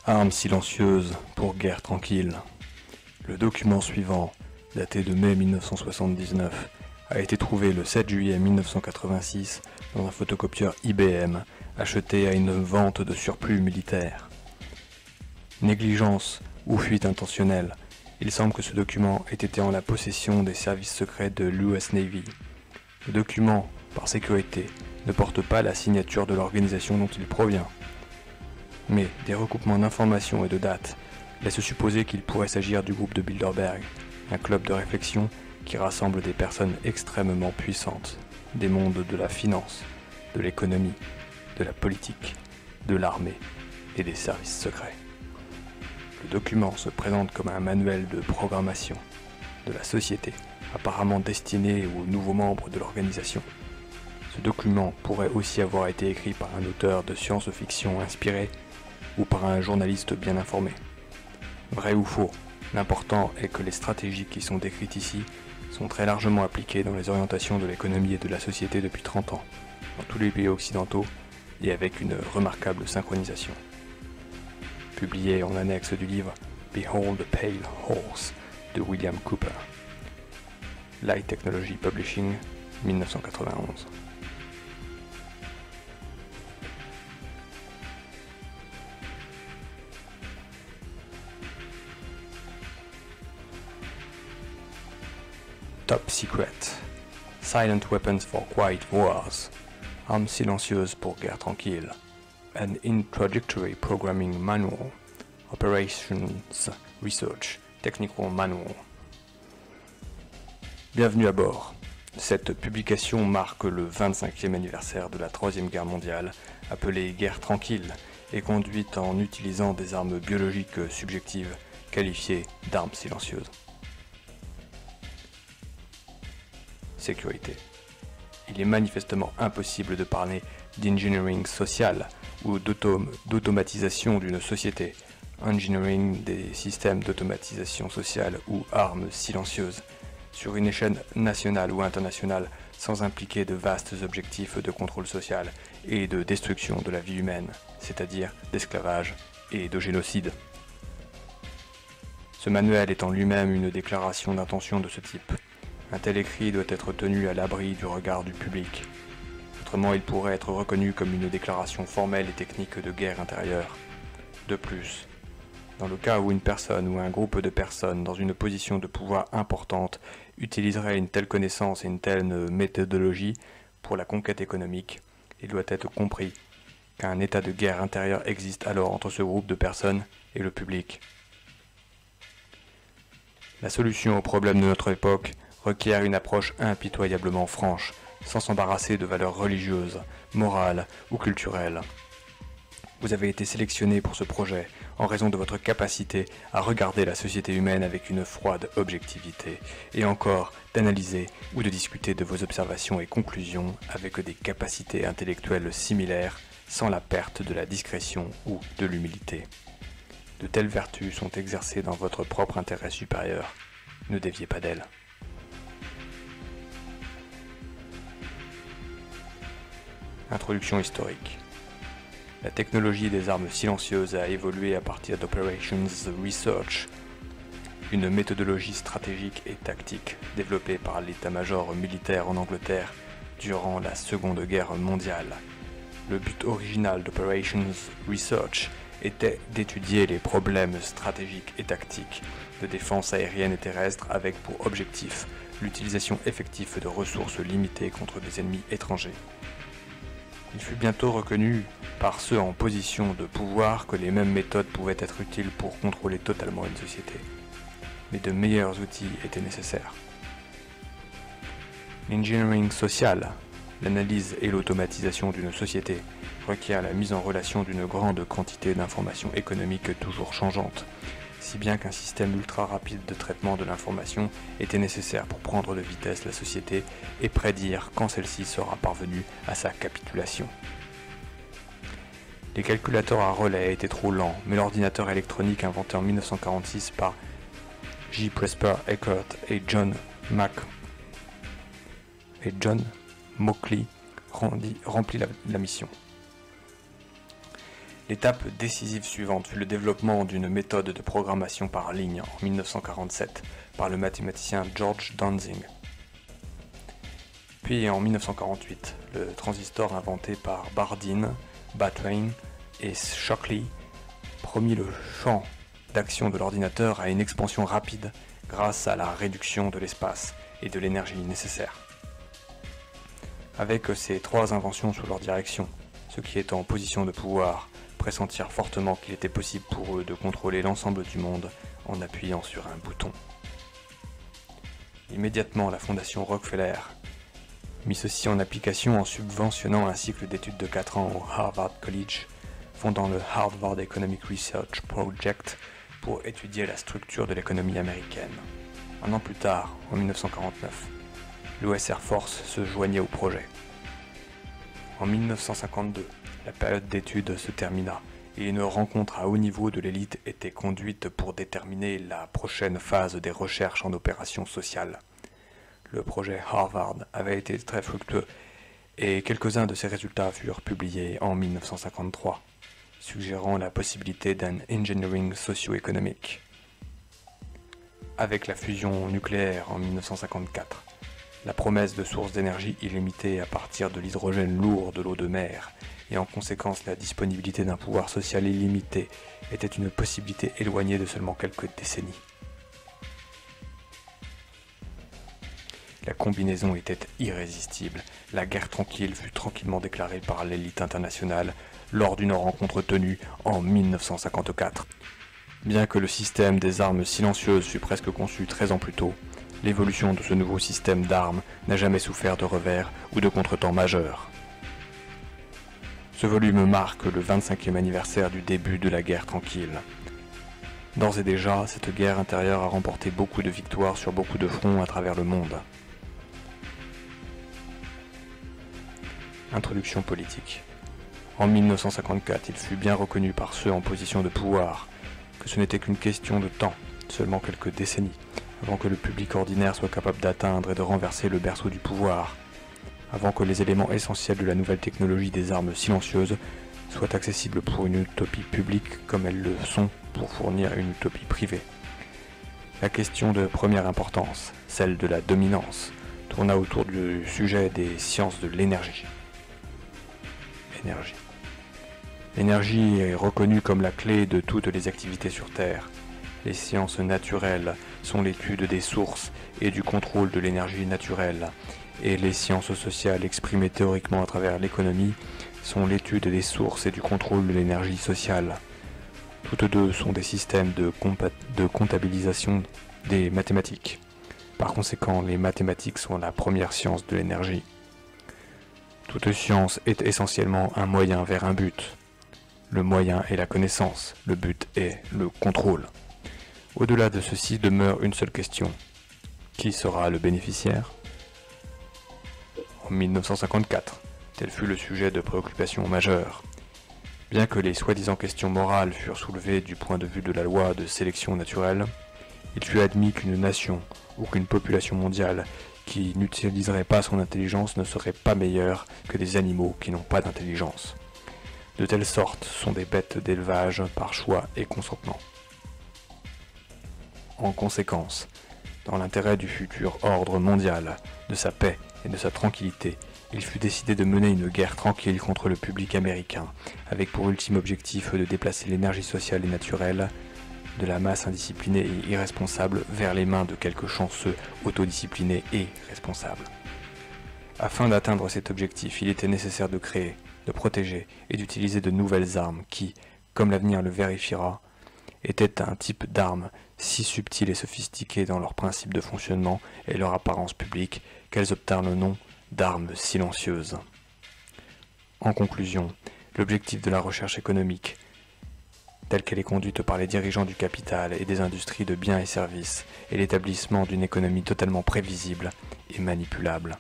Armes silencieuses pour guerre tranquille. Le document suivant, daté de mai 1979, a été trouvé le 7 juillet 1986 dans un photocopieur IBM acheté à une vente de surplus militaire. Négligence ou fuite intentionnelle, il semble que ce document ait été en la possession des services secrets de l'US Navy. Le document, par sécurité, ne porte pas la signature de l'organisation dont il provient. Mais des recoupements d'informations et de dates laissent supposer qu'il pourrait s'agir du groupe de Bilderberg, un club de réflexion qui rassemble des personnes extrêmement puissantes, des mondes de la finance, de l'économie, de la politique, de l'armée et des services secrets. Le document se présente comme un manuel de programmation de la société, apparemment destiné aux nouveaux membres de l'organisation. Ce document pourrait aussi avoir été écrit par un auteur de science-fiction inspiré ou par un journaliste bien informé. Vrai ou faux, l'important est que les stratégies qui sont décrites ici sont très largement appliquées dans les orientations de l'économie et de la société depuis 30 ans, dans tous les pays occidentaux et avec une remarquable synchronisation. Publié en annexe du livre Behold the Pale Horse de William Cooper. Light Technology Publishing, 1991. Top Secret. Silent Weapons for Quiet Wars. Armes silencieuses pour guerre tranquille. An Introductory Programming Manual. Operations Research Technical Manual. Bienvenue à bord. Cette publication marque le 25e anniversaire de la Troisième Guerre mondiale, appelée guerre tranquille, et conduite en utilisant des armes biologiques subjectives, qualifiées d'armes silencieuses. Sécurité. Il est manifestement impossible de parler d'engineering social ou d'automatisation d'une société, engineering des systèmes d'automatisation sociale ou armes silencieuses, sur une échelle nationale ou internationale sans impliquer de vastes objectifs de contrôle social et de destruction de la vie humaine, c'est-à-dire d'esclavage et de génocide. Ce manuel est en lui-même une déclaration d'intention de ce type. Un tel écrit doit être tenu à l'abri du regard du public. Autrement, il pourrait être reconnu comme une déclaration formelle et technique de guerre intérieure. De plus, dans le cas où une personne ou un groupe de personnes dans une position de pouvoir importante utiliserait une telle connaissance et une telle méthodologie pour la conquête économique, il doit être compris qu'un état de guerre intérieure existe alors entre ce groupe de personnes et le public. La solution au problème de notre époque requiert une approche impitoyablement franche, sans s'embarrasser de valeurs religieuses, morales ou culturelles. Vous avez été sélectionné pour ce projet en raison de votre capacité à regarder la société humaine avec une froide objectivité, et encore d'analyser ou de discuter de vos observations et conclusions avec des capacités intellectuelles similaires, sans la perte de la discrétion ou de l'humilité. De telles vertus sont exercées dans votre propre intérêt supérieur. Ne déviez pas d'elles. Introduction historique. La technologie des armes silencieuses a évolué à partir d'Operations Research, une méthodologie stratégique et tactique développée par l'état-major militaire en Angleterre durant la Seconde Guerre mondiale. Le but original d'Operations Research était d'étudier les problèmes stratégiques et tactiques de défense aérienne et terrestre avec pour objectif l'utilisation effective de ressources limitées contre des ennemis étrangers. Il fut bientôt reconnu par ceux en position de pouvoir que les mêmes méthodes pouvaient être utiles pour contrôler totalement une société. Mais de meilleurs outils étaient nécessaires. L'engineering social, l'analyse et l'automatisation d'une société, requiert la mise en relation d'une grande quantité d'informations économiques toujours changeantes, si bien qu'un système ultra rapide de traitement de l'information était nécessaire pour prendre de vitesse la société et prédire quand celle-ci sera parvenue à sa capitulation. Les calculateurs à relais étaient trop lents, mais l'ordinateur électronique inventé en 1946 par J. Presper Eckert et John Mauchly remplit la mission. L'étape décisive suivante fut le développement d'une méthode de programmation par ligne en 1947 par le mathématicien George Dantzig. Puis en 1948, le transistor inventé par Bardeen, Brattain et Shockley promit le champ d'action de l'ordinateur à une expansion rapide grâce à la réduction de l'espace et de l'énergie nécessaire. Avec ces trois inventions sous leur direction, ceux qui étaient en position de pouvoir pressentirent fortement qu'il était possible pour eux de contrôler l'ensemble du monde en appuyant sur un bouton. Immédiatement, la fondation Rockefeller mit ceci en application en subventionnant un cycle d'études de 4 ans au Harvard College, fondant le Harvard Economic Research Project pour étudier la structure de l'économie américaine. Un an plus tard, en 1949, l'US Air Force se joignait au projet. En 1952, la période d'études se termina et une rencontre à haut niveau de l'élite était conduite pour déterminer la prochaine phase des recherches en opérations sociales. Le projet Harvard avait été très fructueux et quelques-uns de ses résultats furent publiés en 1953, suggérant la possibilité d'un engineering socio-économique. Avec la fusion nucléaire en 1954, la promesse de sources d'énergie illimitées à partir de l'hydrogène lourd de l'eau de mer et en conséquence la disponibilité d'un pouvoir social illimité était une possibilité éloignée de seulement quelques décennies. La combinaison était irrésistible. La guerre tranquille fut tranquillement déclarée par l'élite internationale lors d'une rencontre tenue en 1954. Bien que le système des armes silencieuses fût presque conçu 13 ans plus tôt, l'évolution de ce nouveau système d'armes n'a jamais souffert de revers ou de contretemps majeurs. Ce volume marque le 25e anniversaire du début de la guerre tranquille. D'ores et déjà, cette guerre intérieure a remporté beaucoup de victoires sur beaucoup de fronts à travers le monde. Introduction politique. En 1954, il fut bien reconnu par ceux en position de pouvoir que ce n'était qu'une question de temps, seulement quelques décennies, avant que le public ordinaire soit capable d'atteindre et de renverser le berceau du pouvoir, avant que les éléments essentiels de la nouvelle technologie des armes silencieuses soient accessibles pour une utopie publique comme elles le sont pour fournir une utopie privée. La question de première importance, celle de la dominance, tourna autour du sujet des sciences de l'énergie. L'énergie est reconnue comme la clé de toutes les activités sur Terre. Les sciences naturelles sont l'étude des sources et du contrôle de l'énergie naturelle, et les sciences sociales exprimées théoriquement à travers l'économie sont l'étude des sources et du contrôle de l'énergie sociale. Toutes deux sont des systèmes de comptabilisation des mathématiques. Par conséquent, les mathématiques sont la première science de l'énergie. Toute science est essentiellement un moyen vers un but. Le moyen est la connaissance, le but est le contrôle. Au-delà de ceci demeure une seule question. Qui sera le bénéficiaire ? En 1954, tel fut le sujet de préoccupation majeure. Bien que les soi-disant questions morales furent soulevées du point de vue de la loi de sélection naturelle, il fut admis qu'une nation ou qu'une population mondiale qui n'utiliserait pas son intelligence ne serait pas meilleure que des animaux qui n'ont pas d'intelligence. De telle sorte sont des bêtes d'élevage par choix et consentement. En conséquence, dans l'intérêt du futur ordre mondial, de sa paix et de sa tranquillité, il fut décidé de mener une guerre tranquille contre le public américain, avec pour ultime objectif de déplacer l'énergie sociale et naturelle de la masse indisciplinée et irresponsable vers les mains de quelques chanceux autodisciplinés et responsables. Afin d'atteindre cet objectif, il était nécessaire de créer, de protéger et d'utiliser de nouvelles armes qui, comme l'avenir le vérifiera, étaient un type d'armes si subtiles et sophistiquées dans leur principe de fonctionnement et leur apparence publique qu'elles obtinrent le nom d'armes silencieuses. En conclusion, l'objectif de la recherche économique, telle qu'elle est conduite par les dirigeants du capital et des industries de biens et services, est l'établissement d'une économie totalement prévisible et manipulable.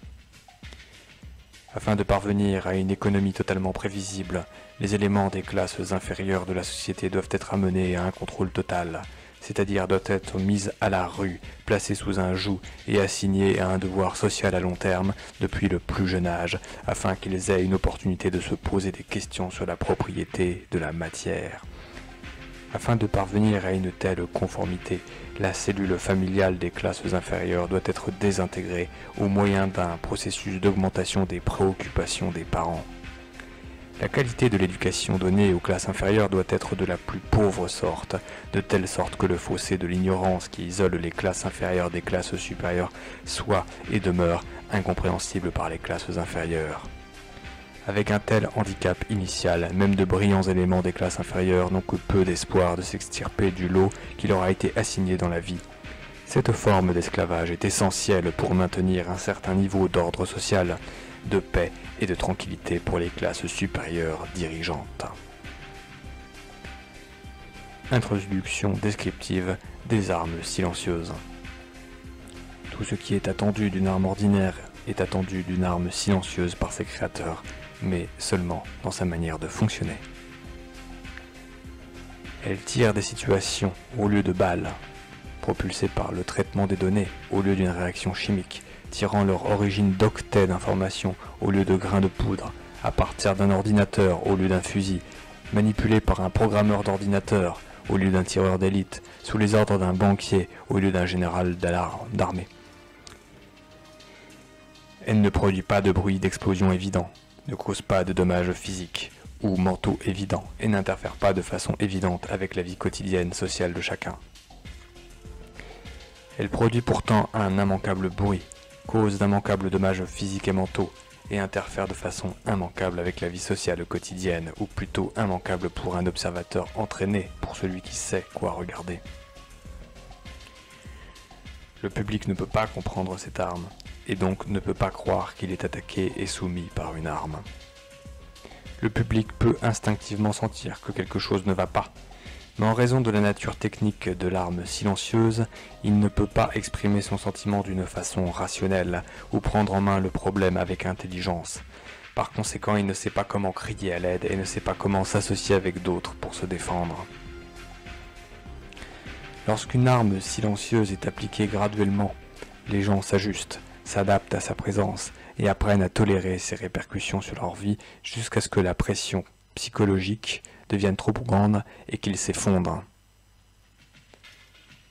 Afin de parvenir à une économie totalement prévisible, les éléments des classes inférieures de la société doivent être amenés à un contrôle total. c'est-à-dire doit être mise à la rue, placée sous un joug et assignée à un devoir social à long terme depuis le plus jeune âge, afin qu'ils aient une opportunité de se poser des questions sur la propriété de la matière. Afin de parvenir à une telle conformité, la cellule familiale des classes inférieures doit être désintégrée au moyen d'un processus d'augmentation des préoccupations des parents. La qualité de l'éducation donnée aux classes inférieures doit être de la plus pauvre sorte, de telle sorte que le fossé de l'ignorance qui isole les classes inférieures des classes supérieures soit et demeure incompréhensible par les classes inférieures. Avec un tel handicap initial, même de brillants éléments des classes inférieures n'ont que peu d'espoir de s'extirper du lot qui leur a été assigné dans la vie. Cette forme d'esclavage est essentielle pour maintenir un certain niveau d'ordre social, de paix et de tranquillité pour les classes supérieures dirigeantes. Introduction descriptive des armes silencieuses. Tout ce qui est attendu d'une arme ordinaire est attendu d'une arme silencieuse par ses créateurs, mais seulement dans sa manière de fonctionner. Elle tire des situations au lieu de balles, propulsées par le traitement des données au lieu d'une réaction chimique, tirant leur origine d'octets d'informations au lieu de grains de poudre, à partir d'un ordinateur au lieu d'un fusil, manipulée par un programmeur d'ordinateur au lieu d'un tireur d'élite, sous les ordres d'un banquier au lieu d'un général d'armée. Elle ne produit pas de bruit d'explosion évident, ne cause pas de dommages physiques ou mentaux évidents et n'interfère pas de façon évidente avec la vie quotidienne sociale de chacun. Elle produit pourtant un immanquable bruit, cause d'immanquables dommages physiques et mentaux, et interfère de façon immanquable avec la vie sociale quotidienne, ou plutôt immanquable pour un observateur entraîné, pour celui qui sait quoi regarder. Le public ne peut pas comprendre cette arme, et donc ne peut pas croire qu'il est attaqué et soumis par une arme. Le public peut instinctivement sentir que quelque chose ne va pas, mais en raison de la nature technique de l'arme silencieuse, il ne peut pas exprimer son sentiment d'une façon rationnelle ou prendre en main le problème avec intelligence. Par conséquent, il ne sait pas comment crier à l'aide et ne sait pas comment s'associer avec d'autres pour se défendre. Lorsqu'une arme silencieuse est appliquée graduellement, les gens s'ajustent, s'adaptent à sa présence et apprennent à tolérer ses répercussions sur leur vie jusqu'à ce que la pression psychologique devienne trop grande et qu'ils s'effondrent.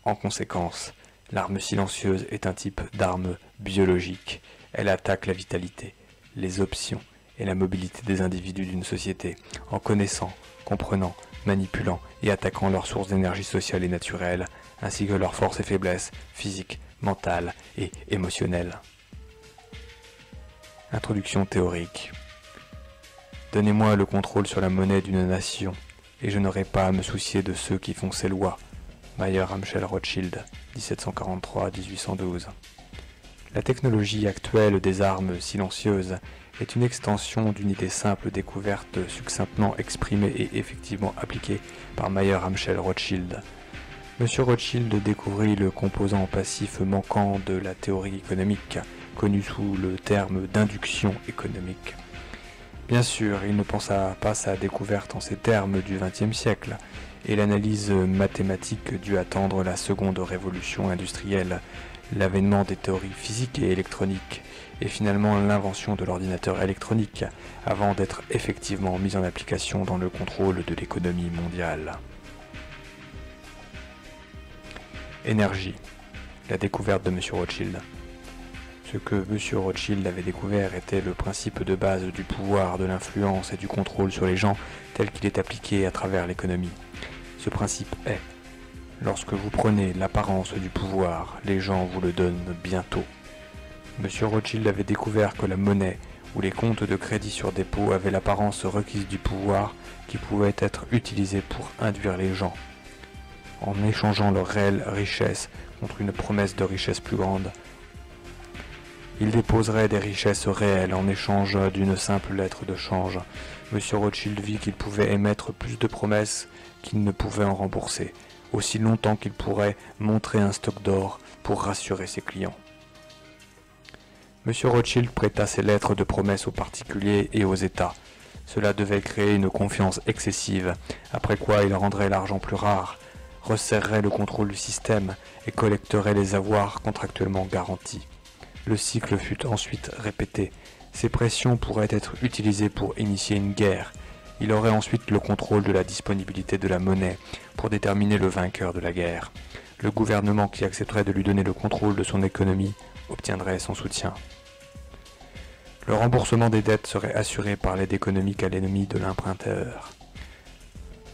En conséquence, l'arme silencieuse est un type d'arme biologique. Elle attaque la vitalité, les options et la mobilité des individus d'une société, en connaissant, comprenant, manipulant et attaquant leurs sources d'énergie sociale et naturelle, ainsi que leurs forces et faiblesses physiques, mentales et émotionnelles. Introduction théorique. Donnez-moi le contrôle sur la monnaie d'une nation, et je n'aurai pas à me soucier de ceux qui font ces lois. Mayer Amschel Rothschild, 1743-1812. La technologie actuelle des armes silencieuses est une extension d'une idée simple découverte, succinctement exprimée et effectivement appliquée par Mayer Amschel Rothschild. Monsieur Rothschild découvrit le composant passif manquant de la théorie économique, connu sous le terme d'induction économique. Bien sûr, il ne pensa pas sa découverte en ces termes du XXe siècle, et l'analyse mathématique dut attendre la seconde révolution industrielle, l'avènement des théories physiques et électroniques, et finalement l'invention de l'ordinateur électronique, avant d'être effectivement mise en application dans le contrôle de l'économie mondiale. Énergie, la découverte de M. Rothschild. Ce que M. Rothschild avait découvert était le principe de base du pouvoir, de l'influence et du contrôle sur les gens tel qu'il est appliqué à travers l'économie. Ce principe est: lorsque vous prenez l'apparence du pouvoir, les gens vous le donnent bientôt. M. Rothschild avait découvert que la monnaie ou les comptes de crédit sur dépôt avaient l'apparence requise du pouvoir qui pouvait être utilisé pour induire les gens, en échangeant leur réelle richesse contre une promesse de richesse plus grande. Il déposerait des richesses réelles en échange d'une simple lettre de change. M. Rothschild vit qu'il pouvait émettre plus de promesses qu'il ne pouvait en rembourser, aussi longtemps qu'il pourrait montrer un stock d'or pour rassurer ses clients. M. Rothschild prêta ses lettres de promesses aux particuliers et aux États. Cela devait créer une confiance excessive, après quoi il rendrait l'argent plus rare, resserrerait le contrôle du système et collecterait les avoirs contractuellement garantis. Le cycle fut ensuite répété. Ces pressions pourraient être utilisées pour initier une guerre. Il aurait ensuite le contrôle de la disponibilité de la monnaie pour déterminer le vainqueur de la guerre. Le gouvernement qui accepterait de lui donner le contrôle de son économie obtiendrait son soutien. Le remboursement des dettes serait assuré par l'aide économique à l'ennemi de l'emprunteur.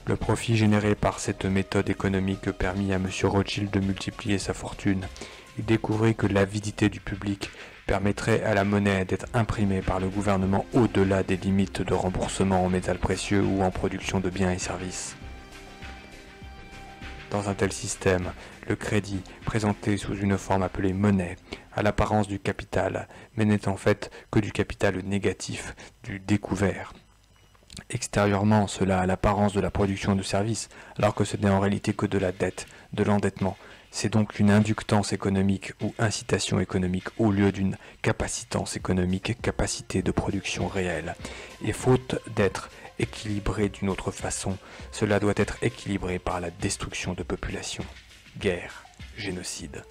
Le profit généré par cette méthode économique permit à M. Rothschild de multiplier sa fortune. Il découvrit que l'avidité du public permettrait à la monnaie d'être imprimée par le gouvernement au-delà des limites de remboursement en métal précieux ou en production de biens et services. Dans un tel système, le crédit, présenté sous une forme appelée monnaie, a l'apparence du capital, mais n'est en fait que du capital négatif, du découvert. Extérieurement, cela a l'apparence de la production de services, alors que ce n'est en réalité que de la dette, de l'endettement. C'est donc une inductance économique ou incitation économique au lieu d'une capacitance économique, capacité de production réelle. Et faute d'être équilibré d'une autre façon, cela doit être équilibré par la destruction de populations. Guerre, génocide.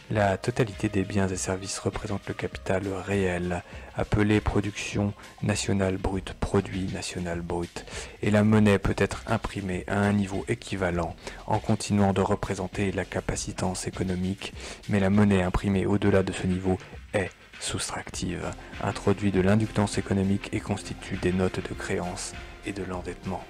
La totalité des biens et services représente le capital réel, appelé production nationale brute, produit national brut, et la monnaie peut être imprimée à un niveau équivalent en continuant de représenter la capacitance économique, mais la monnaie imprimée au-delà de ce niveau est soustractive, introduit de l'inductance économique et constitue des notes de créance et de l'endettement.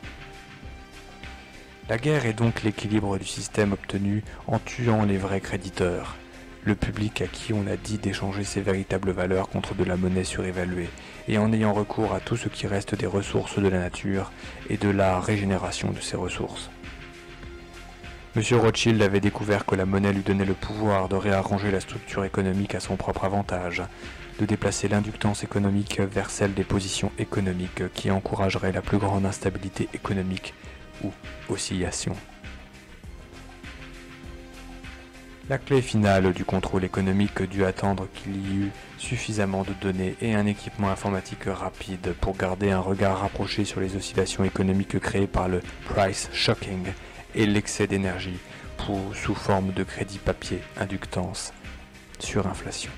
La guerre est donc l'équilibre du système obtenu en tuant les vrais créditeurs. Le public à qui on a dit d'échanger ses véritables valeurs contre de la monnaie surévaluée, et en ayant recours à tout ce qui reste des ressources de la nature et de la régénération de ces ressources. M. Rothschild avait découvert que la monnaie lui donnait le pouvoir de réarranger la structure économique à son propre avantage, de déplacer l'inductance économique vers celle des positions économiques qui encourageraient la plus grande instabilité économique ou oscillation. La clé finale du contrôle économique dut attendre qu'il y eût suffisamment de données et un équipement informatique rapide pour garder un regard rapproché sur les oscillations économiques créées par le price shocking et l'excès d'énergie sous forme de crédit papier, inductance, surinflation.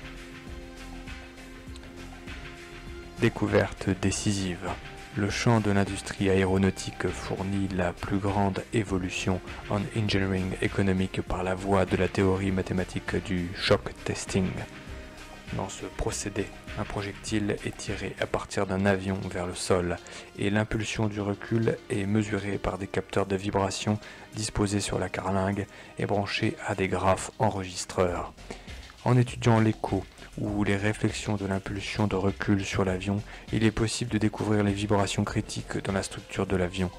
Découverte décisive. Le champ de l'industrie aéronautique fournit la plus grande évolution en engineering économique par la voie de la théorie mathématique du shock testing. Dans ce procédé, un projectile est tiré à partir d'un avion vers le sol et l'impulsion du recul est mesurée par des capteurs de vibration disposés sur la carlingue et branchés à des graphes enregistreurs. En étudiant l'écho ou les réflexions de l'impulsion de recul sur l'avion, il est possible de découvrir les vibrations critiques dans la structure de l'avion.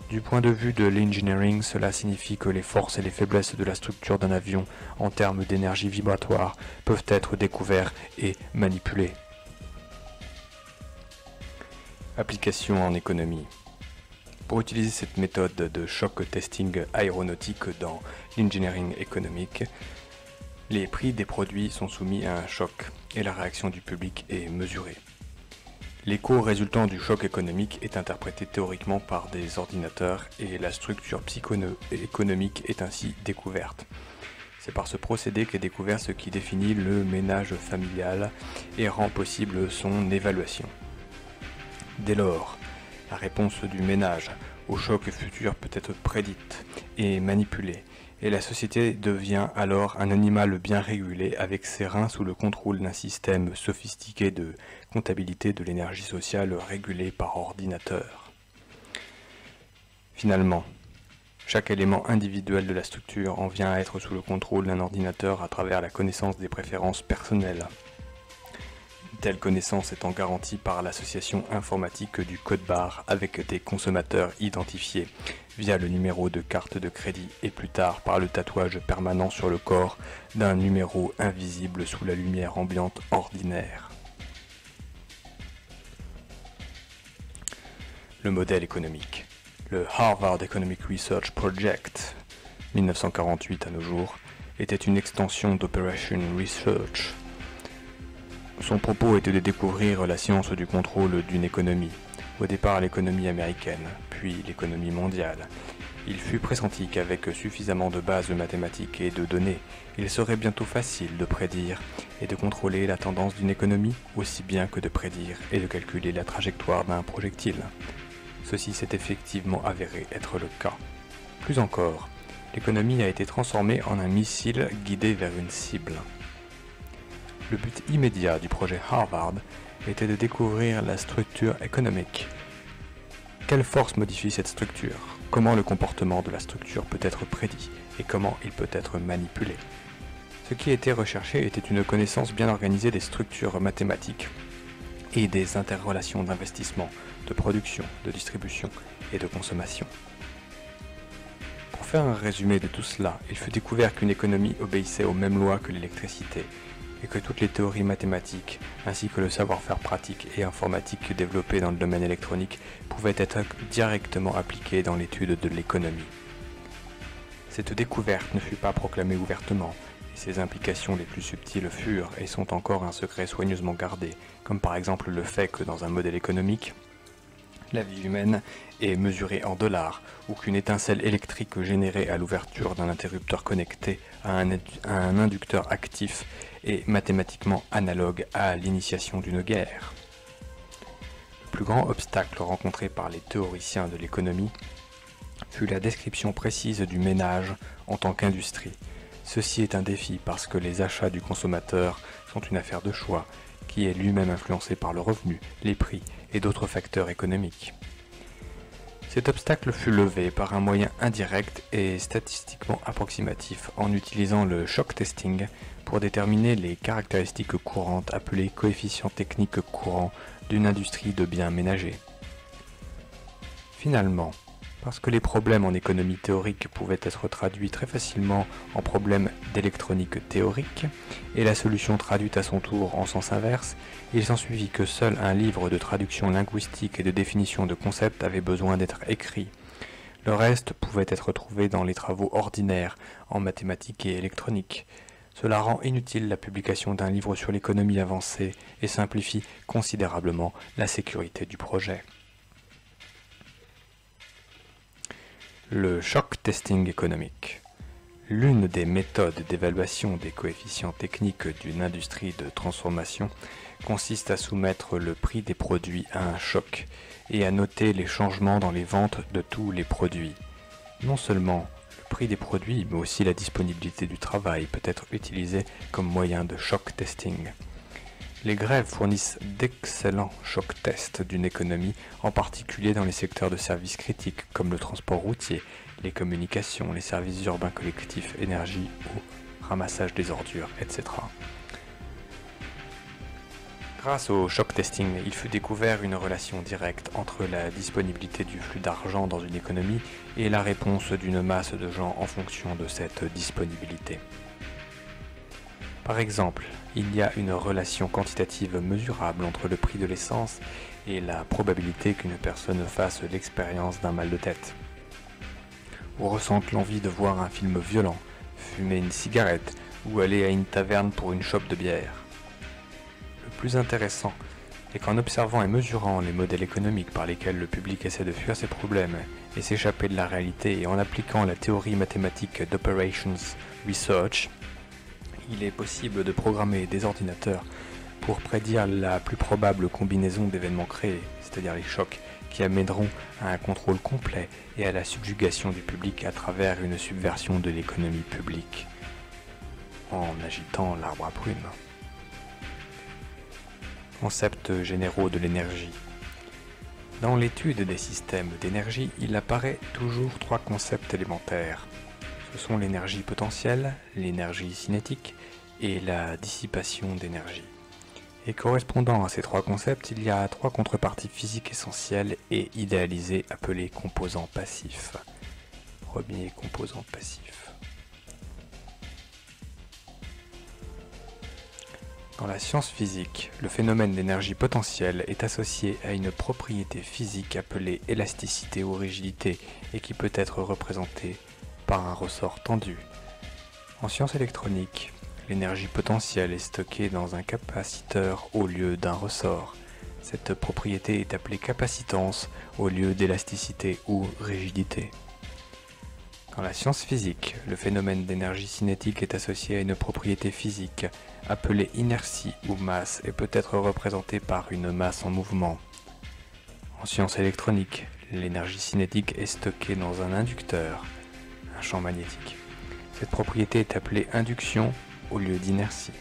Du point de vue de l'engineering, cela signifie que les forces et les faiblesses de la structure d'un avion en termes d'énergie vibratoire peuvent être découverts et manipulés. Application en économie. Pour utiliser cette méthode de shock testing aéronautique dans l'engineering économique, les prix des produits sont soumis à un choc et la réaction du public est mesurée. L'écho résultant du choc économique est interprété théoriquement par des ordinateurs et la structure psycho-économique est ainsi découverte. C'est par ce procédé qu'est découvert ce qui définit le ménage familial et rend possible son évaluation. Dès lors, la réponse du ménage au choc futur peut être prédite et manipulée, et la société devient alors un animal bien régulé avec ses reins sous le contrôle d'un système sophistiqué de comptabilité de l'énergie sociale régulée par ordinateur. Finalement, chaque élément individuel de la structure en vient à être sous le contrôle d'un ordinateur à travers la connaissance des préférences personnelles. Une telle connaissance étant garantie par l'association informatique du code-barre avec des consommateurs identifiés via le numéro de carte de crédit et plus tard par le tatouage permanent sur le corps d'un numéro invisible sous la lumière ambiante ordinaire. Le modèle économique. Le Harvard Economic Research Project, 1948 à nos jours, était une extension d'Operation Research. Son propos était de découvrir la science du contrôle d'une économie, au départ l'économie américaine, puis l'économie mondiale, Il fut pressenti qu'avec suffisamment de bases mathématiques et de données, il serait bientôt facile de prédire et de contrôler la tendance d'une économie, aussi bien que de prédire et de calculer la trajectoire d'un projectile. Ceci s'est effectivement avéré être le cas. Plus encore, l'économie a été transformée en un missile guidé vers une cible. Le but immédiat du projet Harvard était de découvrir la structure économique. Quelle force modifie cette structure? Comment le comportement de la structure peut être prédit et comment il peut être manipulé? Ce qui était recherché était une connaissance bien organisée des structures mathématiques et des interrelations d'investissement, de production, de distribution et de consommation. Pour faire un résumé de tout cela, il fut découvert qu'une économie obéissait aux mêmes lois que l'électricité et que toutes les théories mathématiques, ainsi que le savoir-faire pratique et informatique développé dans le domaine électronique, pouvaient être directement appliqués dans l'étude de l'économie. Cette découverte ne fut pas proclamée ouvertement, et ses implications les plus subtiles furent et sont encore un secret soigneusement gardé, comme par exemple le fait que dans un modèle économique, la vie humaine est mesurée en dollars, ou qu'une étincelle électrique générée à l'ouverture d'un interrupteur connecté à un inducteur actif est mathématiquement analogue à l'initiation d'une guerre. Le plus grand obstacle rencontré par les théoriciens de l'économie fut la description précise du ménage en tant qu'industrie. Ceci est un défi parce que les achats du consommateur sont une affaire de choix, qui est lui-même influencé par le revenu, les prix et d'autres facteurs économiques. Cet obstacle fut levé par un moyen indirect et statistiquement approximatif en utilisant le shock testing pour déterminer les caractéristiques courantes appelées coefficients techniques courants d'une industrie de biens ménagers. Finalement, parce que les problèmes en économie théorique pouvaient être traduits très facilement en problèmes d'électronique théorique, et la solution traduite à son tour en sens inverse, il s'ensuivit que seul un livre de traduction linguistique et de définition de concepts avait besoin d'être écrit. Le reste pouvait être trouvé dans les travaux ordinaires en mathématiques et électronique. Cela rend inutile la publication d'un livre sur l'économie avancée et simplifie considérablement la sécurité du projet. Le shock testing économique. L'une des méthodes d'évaluation des coefficients techniques d'une industrie de transformation consiste à soumettre le prix des produits à un choc et à noter les changements dans les ventes de tous les produits. Non seulement le prix des produits, mais aussi la disponibilité du travail peut être utilisé comme moyen de shock testing. Les grèves fournissent d'excellents shock tests d'une économie, en particulier dans les secteurs de services critiques comme le transport routier, les communications, les services urbains collectifs, énergie, eau, ramassage des ordures, etc. Grâce au shock testing, il fut découvert une relation directe entre la disponibilité du flux d'argent dans une économie et la réponse d'une masse de gens en fonction de cette disponibilité. Par exemple, il y a une relation quantitative mesurable entre le prix de l'essence et la probabilité qu'une personne fasse l'expérience d'un mal de tête, ou ressente l'envie de voir un film violent, fumer une cigarette ou aller à une taverne pour une chope de bière. Le plus intéressant est qu'en observant et mesurant les modèles économiques par lesquels le public essaie de fuir ses problèmes et s'échapper de la réalité et en appliquant la théorie mathématique d'Operations Research, il est possible de programmer des ordinateurs pour prédire la plus probable combinaison d'événements créés, c'est-à-dire les chocs, qui amèneront à un contrôle complet et à la subjugation du public à travers une subversion de l'économie publique, en agitant l'arbre à prunes. Concepts généraux de l'énergie. Dans l'étude des systèmes d'énergie, il apparaît toujours trois concepts élémentaires. Ce sont l'énergie potentielle, l'énergie cinétique et la dissipation d'énergie. Et correspondant à ces trois concepts, il y a trois contreparties physiques essentielles et idéalisées appelées composants passifs. Premier composant passif. Dans la science physique, le phénomène d'énergie potentielle est associé à une propriété physique appelée élasticité ou rigidité et qui peut être représentée par un ressort tendu. En sciences électroniques, l'énergie potentielle est stockée dans un capaciteur au lieu d'un ressort. Cette propriété est appelée capacitance au lieu d'élasticité ou rigidité. Dans la science physique, le phénomène d'énergie cinétique est associé à une propriété physique appelée inertie ou masse et peut être représenté par une masse en mouvement. En science électronique, l'énergie cinétique est stockée dans un inducteur, un champ magnétique. Cette propriété est appelée induction au lieu d'inertie.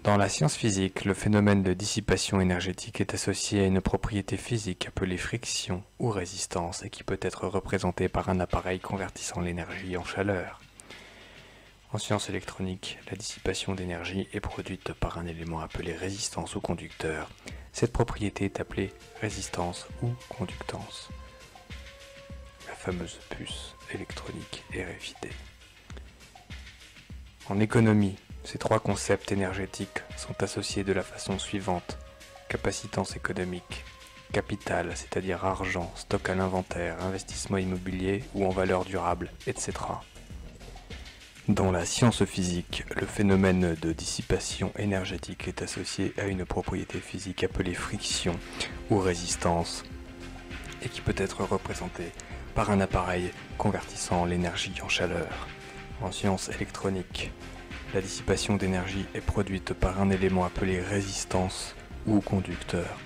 Dans la science physique, le phénomène de dissipation énergétique est associé à une propriété physique appelée friction ou résistance et qui peut être représentée par un appareil convertissant l'énergie en chaleur. En science électronique, la dissipation d'énergie est produite par un élément appelé résistance ou conducteur. Cette propriété est appelée résistance ou conductance. La fameuse puce électronique RFID. En économie, ces trois concepts énergétiques sont associés de la façon suivante. Capacitance économique, capital, c'est-à-dire argent, stock à l'inventaire, investissement immobilier ou en valeur durable, etc. Dans la science physique, le phénomène de dissipation énergétique est associé à une propriété physique appelée friction ou résistance et qui peut être représentée par un appareil convertissant l'énergie en chaleur. En science électronique, la dissipation d'énergie est produite par un élément appelé résistance ou conducteur.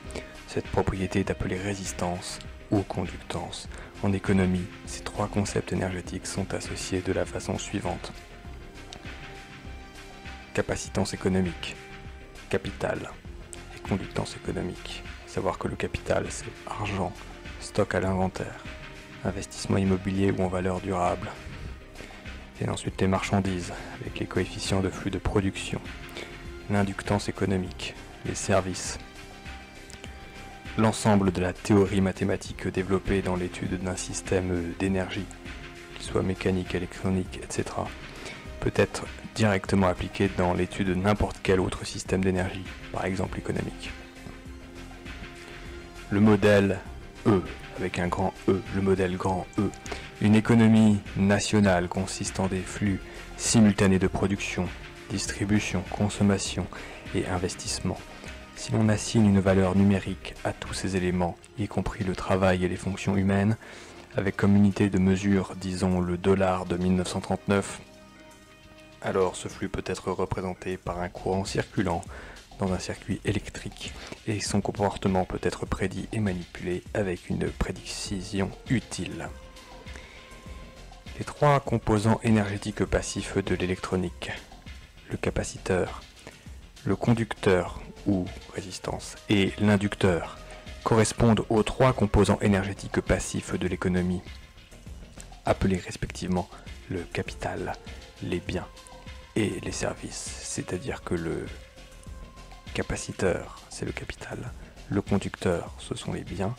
Cette propriété est appelée résistance ou conductance. En économie, ces trois concepts énergétiques sont associés de la façon suivante. Capacitance économique, capital et conductance économique. Savoir que le capital, c'est argent, stock à l'inventaire, investissement immobilier ou en valeur durable. Et ensuite les marchandises, avec les coefficients de flux de production, l'inductance économique, les services. L'ensemble de la théorie mathématique développée dans l'étude d'un système d'énergie, qu'il soit mécanique, électronique, etc., peut être directement appliqué dans l'étude de n'importe quel autre système d'énergie, par exemple économique. Le modèle E, avec un grand E, le modèle grand E. Une économie nationale consiste en des flux simultanés de production, distribution, consommation et investissement. Si l'on assigne une valeur numérique à tous ces éléments, y compris le travail et les fonctions humaines, avec comme unité de mesure, disons, le dollar de 1939, alors ce flux peut être représenté par un courant circulant dans un circuit électrique et son comportement peut être prédit et manipulé avec une précision utile. Les trois composants énergétiques passifs de l'électronique, le capaciteur, le conducteur ou résistance et l'inducteur, correspondent aux trois composants énergétiques passifs de l'économie, appelés respectivement le capital, les biens et les services, c'est-à-dire que le capaciteur, c'est le capital, le conducteur, ce sont les biens,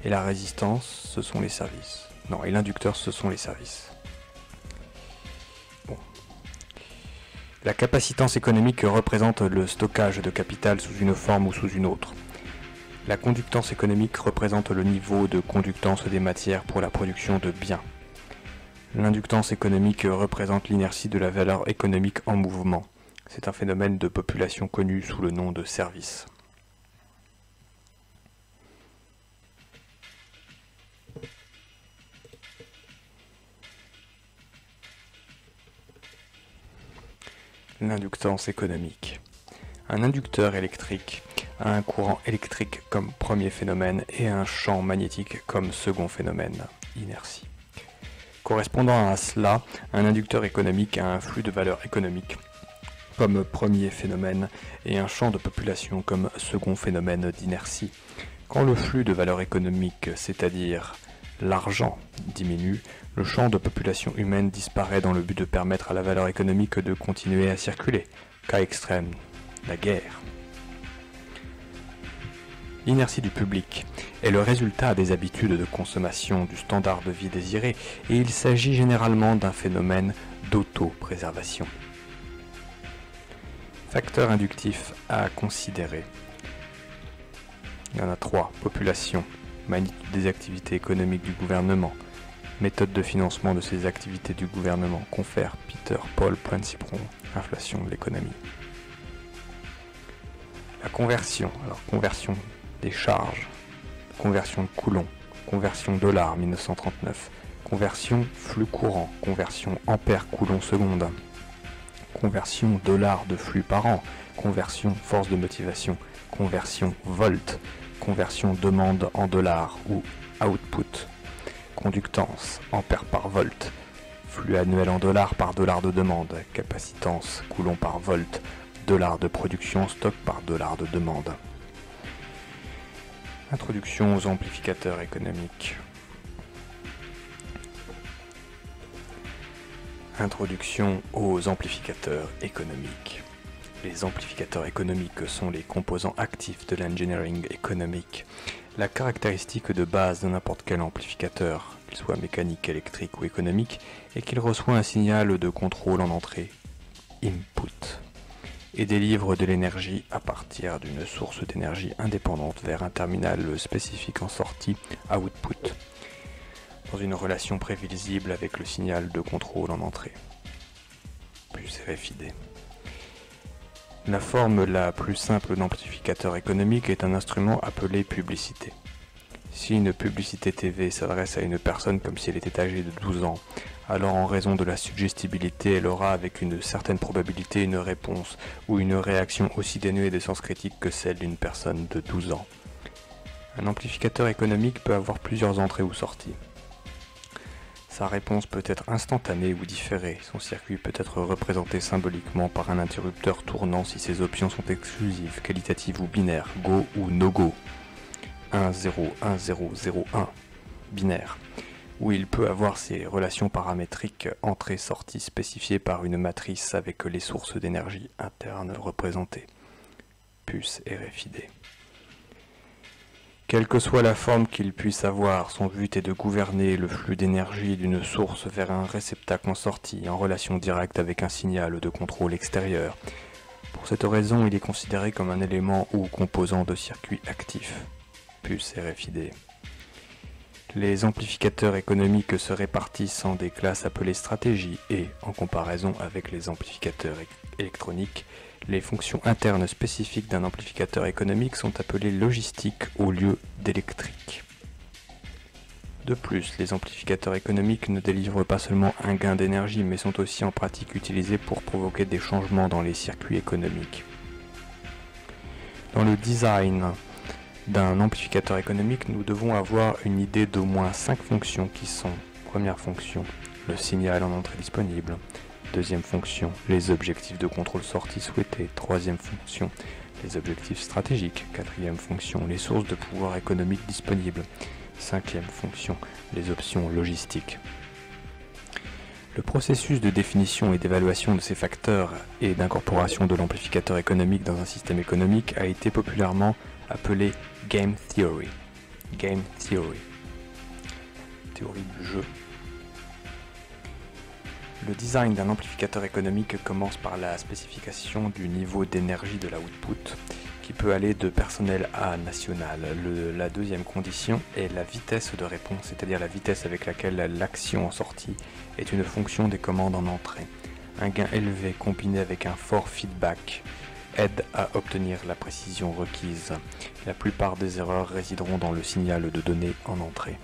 et la résistance, ce sont les services. Non, et l'inducteur, ce sont les services. Bon. La capacitance économique représente le stockage de capital sous une forme ou sous une autre. La conductance économique représente le niveau de conductance des matières pour la production de biens. L'inductance économique représente l'inertie de la valeur économique en mouvement. C'est un phénomène de population connu sous le nom de service. L'inductance économique. Un inducteur électrique a un courant électrique comme premier phénomène et un champ magnétique comme second phénomène, inertie. Correspondant à cela, un inducteur économique a un flux de valeur économique comme premier phénomène et un champ de population comme second phénomène d'inertie. Quand le flux de valeur économique, c'est-à-dire l'argent, diminue, le champ de population humaine disparaît dans le but de permettre à la valeur économique de continuer à circuler. Cas extrême, la guerre. L'inertie du public est le résultat des habitudes de consommation du standard de vie désiré et il s'agit généralement d'un phénomène d'auto-préservation. Facteurs inductifs à considérer. Il y en a 3. Population, magnitude des activités économiques du gouvernement, méthode de financement de ces activités du gouvernement, confère Peter Paul Principron, inflation de l'économie. La conversion, alors conversion des charges, conversion de Coulomb, conversion dollar 1939, conversion flux courant, conversion ampère Coulomb seconde, conversion dollar de flux par an, conversion force de motivation, conversion volt, conversion demande en dollars ou output, conductance ampère par volt, flux annuel en dollars par dollar de demande, capacitance Coulomb par volt, dollar de production stock par dollar de demande. Introduction aux amplificateurs économiques. Introduction aux amplificateurs économiques. Les amplificateurs économiques sont les composants actifs de l'engineering économique. La caractéristique de base de n'importe quel amplificateur, qu'il soit mécanique, électrique ou économique, est qu'il reçoit un signal de contrôle en entrée, input, et délivre de l'énergie à partir d'une source d'énergie indépendante vers un terminal spécifique en sortie, output, dans une relation prévisible avec le signal de contrôle en entrée, plus RFID. La forme la plus simple d'amplificateur économique est un instrument appelé publicité. Si une publicité TV s'adresse à une personne comme si elle était âgée de 12 ans, alors en raison de la suggestibilité, elle aura avec une certaine probabilité une réponse ou une réaction aussi dénuée de sens critique que celle d'une personne de 12 ans. Un amplificateur économique peut avoir plusieurs entrées ou sorties. Sa réponse peut être instantanée ou différée. Son circuit peut être représenté symboliquement par un interrupteur tournant si ses options sont exclusives, qualitatives ou binaires, go ou no go. 1, 0, 1, 0, 0, 1, binaire, où il peut avoir ses relations paramétriques entrée-sortie spécifiées par une matrice avec les sources d'énergie internes représentées. Puce RFID. Quelle que soit la forme qu'il puisse avoir, son but est de gouverner le flux d'énergie d'une source vers un réceptacle en sortie, en relation directe avec un signal de contrôle extérieur. Pour cette raison, il est considéré comme un élément ou composant de circuit actif. Puce RFID. Les amplificateurs économiques se répartissent en des classes appelées stratégies et, en comparaison avec les amplificateurs électroniques, les fonctions internes spécifiques d'un amplificateur économique sont appelées logistiques au lieu d'électriques. De plus, les amplificateurs économiques ne délivrent pas seulement un gain d'énergie, mais sont aussi en pratique utilisés pour provoquer des changements dans les circuits économiques. Dans le design d'un amplificateur économique, nous devons avoir une idée d'au moins 5 fonctions qui sont: première fonction, le signal en entrée disponible; deuxième fonction, les objectifs de contrôle sortie souhaités; troisième fonction, les objectifs stratégiques; quatrième fonction, les sources de pouvoir économique disponibles; cinquième fonction, les options logistiques. Le processus de définition et d'évaluation de ces facteurs et d'incorporation de l'amplificateur économique dans un système économique a été populairement appelé Game Theory. Game Theory. Théorie du jeu. Le design d'un amplificateur économique commence par la spécification du niveau d'énergie de l'output, qui peut aller de personnel à national. La deuxième condition est la vitesse de réponse, c'est-à-dire la vitesse avec laquelle l'action en sortie est une fonction des commandes en entrée. Un gain élevé combiné avec un fort feedback aide à obtenir la précision requise. La plupart des erreurs résideront dans le signal de données en entrée.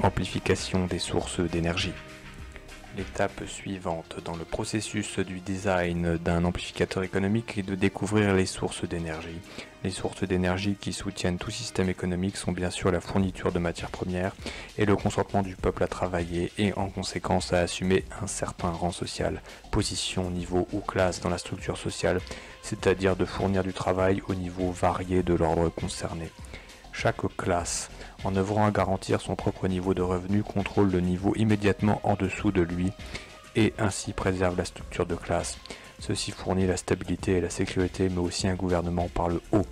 Amplification des sources d'énergie. L'étape suivante dans le processus du design d'un amplificateur économique est de découvrir les sources d'énergie. Les sources d'énergie qui soutiennent tout système économique sont bien sûr la fourniture de matières premières et le consentement du peuple à travailler et en conséquence à assumer un certain rang social, position, niveau ou classe dans la structure sociale, c'est-à-dire de fournir du travail au niveau varié de l'ordre concerné. Chaque classe, en œuvrant à garantir son propre niveau de revenu, contrôle le niveau immédiatement en dessous de lui et ainsi préserve la structure de classe. Ceci fournit la stabilité et la sécurité, mais aussi un gouvernement par le haut.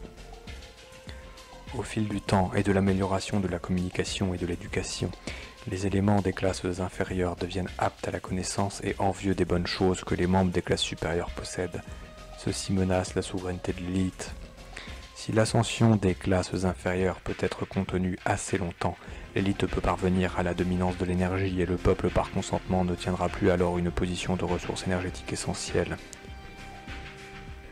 Au fil du temps et de l'amélioration de la communication et de l'éducation, les éléments des classes inférieures deviennent aptes à la connaissance et envieux des bonnes choses que les membres des classes supérieures possèdent. Ceci menace la souveraineté de l'élite. Si l'ascension des classes inférieures peut être contenue assez longtemps, l'élite peut parvenir à la dominance de l'énergie et le peuple par consentement ne tiendra plus alors une position de ressources énergétiques essentielles.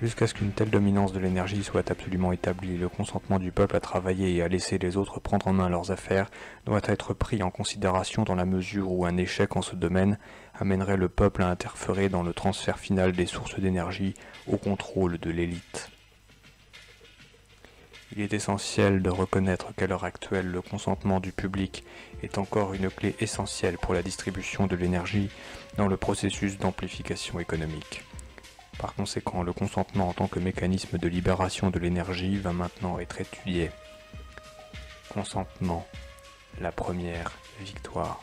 Jusqu'à ce qu'une telle dominance de l'énergie soit absolument établie, le consentement du peuple à travailler et à laisser les autres prendre en main leurs affaires doit être pris en considération dans la mesure où un échec en ce domaine amènerait le peuple à interférer dans le transfert final des sources d'énergie au contrôle de l'élite. Il est essentiel de reconnaître qu'à l'heure actuelle, le consentement du public est encore une clé essentielle pour la distribution de l'énergie dans le processus d'amplification économique. Par conséquent, le consentement en tant que mécanisme de libération de l'énergie va maintenant être étudié. Consentement, la première victoire.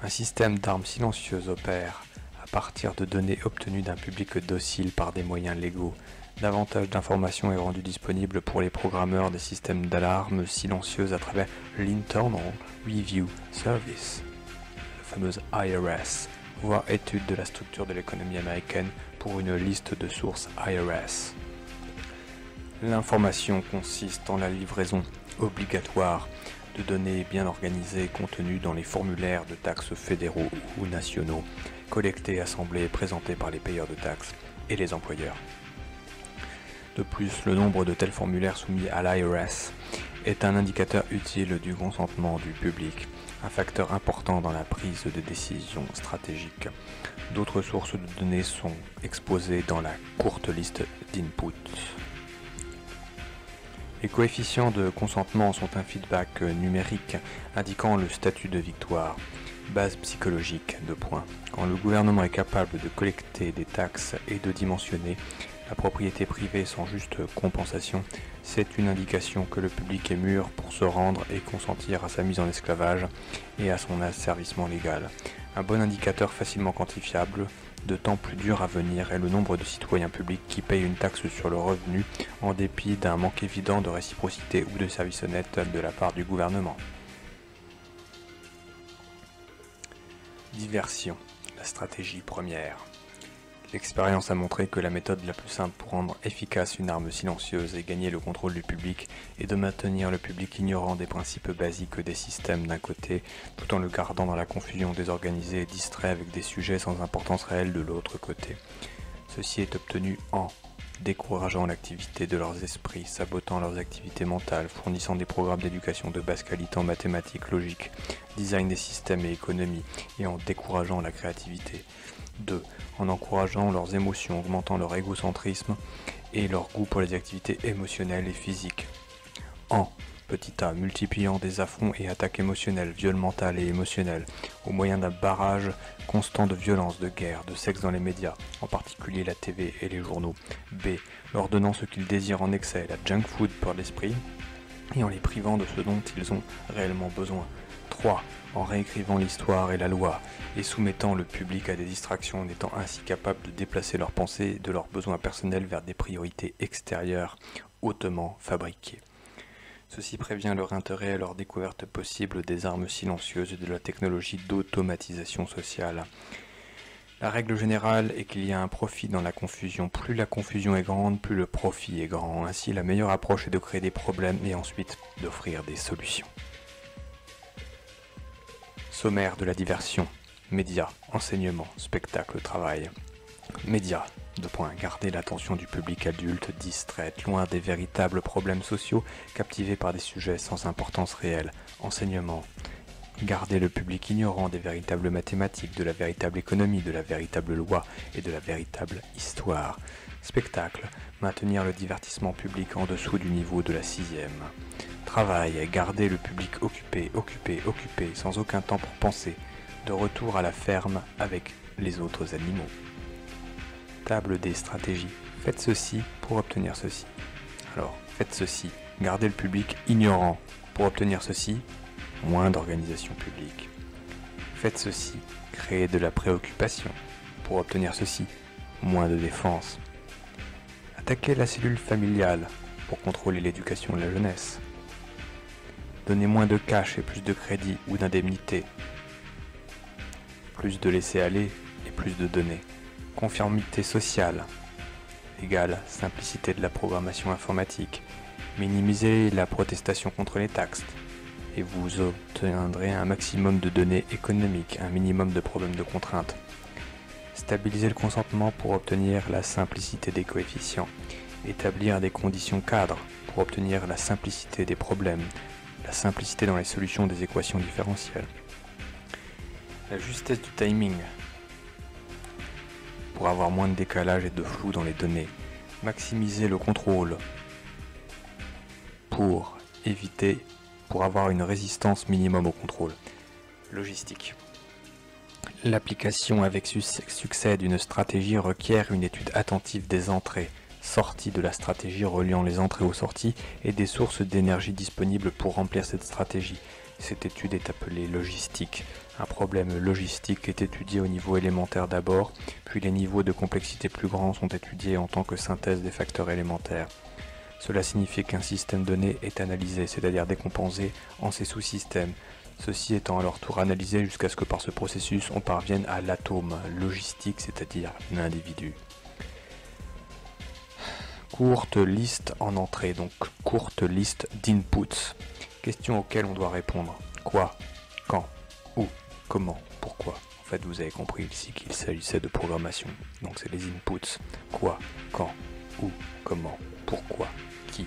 Un système d'armes silencieuses opère à partir de données obtenues d'un public docile par des moyens légaux. Davantage d'informations est rendu disponible pour les programmeurs des systèmes d'alarmes silencieuses à travers l'Internal Review Service, la fameuse IRS, voire étude de la structure de l'économie américaine pour une liste de sources IRS. L'information consiste en la livraison obligatoire de données bien organisées contenues dans les formulaires de taxes fédéraux ou nationaux, collectées, assemblées et présentées par les payeurs de taxes et les employeurs. De plus, le nombre de tels formulaires soumis à l'IRS est un indicateur utile du consentement du public, un facteur important dans la prise de décisions stratégiques. D'autres sources de données sont exposées dans la courte liste d'inputs. Les coefficients de consentement sont un feedback numérique indiquant le statut de victoire. Base psychologique, 2 points. Quand le gouvernement est capable de collecter des taxes et de dimensionner la propriété privée sans juste compensation, c'est une indication que le public est mûr pour se rendre et consentir à sa mise en esclavage et à son asservissement légal. Un bon indicateur facilement quantifiable de temps plus dur à venir est le nombre de citoyens publics qui payent une taxe sur le revenu en dépit d'un manque évident de réciprocité ou de service honnête de la part du gouvernement. Diversion, la stratégie première. L'expérience a montré que la méthode la plus simple pour rendre efficace une arme silencieuse et gagner le contrôle du public est de maintenir le public ignorant des principes basiques des systèmes d'un côté, tout en le gardant dans la confusion désorganisée et distrait avec des sujets sans importance réelle de l'autre côté. Ceci est obtenu en décourageant l'activité de leurs esprits, sabotant leurs activités mentales, fournissant des programmes d'éducation de basse qualité en mathématiques, logique, design des systèmes et économie, et en décourageant la créativité. 2. En encourageant leurs émotions, augmentant leur égocentrisme et leur goût pour les activités émotionnelles et physiques. En petit a, multipliant des affronts et attaques émotionnelles, viols mentales et émotionnels, au moyen d'un barrage constant de violence, de guerre, de sexe dans les médias, en particulier la TV et les journaux. B. Leur donnant ce qu'ils désirent en excès, la junk food pour l'esprit, et en les privant de ce dont ils ont réellement besoin. 3. En réécrivant l'histoire et la loi, et soumettant le public à des distractions en étant ainsi capable de déplacer leurs pensées de leurs besoins personnels vers des priorités extérieures hautement fabriquées. Ceci prévient leur intérêt à leur découverte possible des armes silencieuses et de la technologie d'automatisation sociale. La règle générale est qu'il y a un profit dans la confusion. Plus la confusion est grande, plus le profit est grand. Ainsi, la meilleure approche est de créer des problèmes et ensuite d'offrir des solutions. Sommaire de la diversion. Médias, enseignement, spectacle, travail. Médias. 2 points. Garder l'attention du public adulte distraite, loin des véritables problèmes sociaux, captivé par des sujets sans importance réelle. Enseignement. Garder le public ignorant des véritables mathématiques, de la véritable économie, de la véritable loi et de la véritable histoire. Spectacle. Maintenir le divertissement public en dessous du niveau de la 6e. Travail. Garder le public occupé, sans aucun temps pour penser. De retour à la ferme avec les autres animaux. Table des stratégies. Faites ceci pour obtenir ceci. Alors, faites ceci. Gardez le public ignorant. Pour obtenir ceci, moins d'organisation publique. Faites ceci. Créez de la préoccupation. Pour obtenir ceci, moins de défense. Attaquez la cellule familiale pour contrôler l'éducation de la jeunesse. Donnez moins de cash et plus de crédit ou d'indemnité. Plus de laisser-aller et plus de données. Conformité sociale égale simplicité de la programmation informatique. Minimisez la protestation contre les taxes et vous obtiendrez un maximum de données économiques, un minimum de problèmes de contraintes. Stabiliser le consentement pour obtenir la simplicité des coefficients. Établir des conditions cadres pour obtenir la simplicité des problèmes, la simplicité dans les solutions des équations différentielles. La justesse du timing pour avoir moins de décalage et de flou dans les données. Maximiser le contrôle pour avoir une résistance minimum au contrôle. Logistique. L'application avec succès d'une stratégie requiert une étude attentive des entrées, sorties de la stratégie reliant les entrées aux sorties et des sources d'énergie disponibles pour remplir cette stratégie. Cette étude est appelée logistique. Un problème logistique est étudié au niveau élémentaire d'abord, puis les niveaux de complexité plus grands sont étudiés en tant que synthèse des facteurs élémentaires. Cela signifie qu'un système donné est analysé, c'est-à-dire décomposé en ses sous-systèmes, ceux-ci étant à leur tour analysés jusqu'à ce que par ce processus on parvienne à l'atome logistique, c'est-à-dire l'individu. Courte liste en entrée, donc courte liste d'inputs. Questions auxquelles on doit répondre. Quoi, quand, où, comment, pourquoi. En fait, vous avez compris ici qu'il s'agissait de programmation. Donc c'est les inputs. Quoi, quand, où, comment, pourquoi, qui.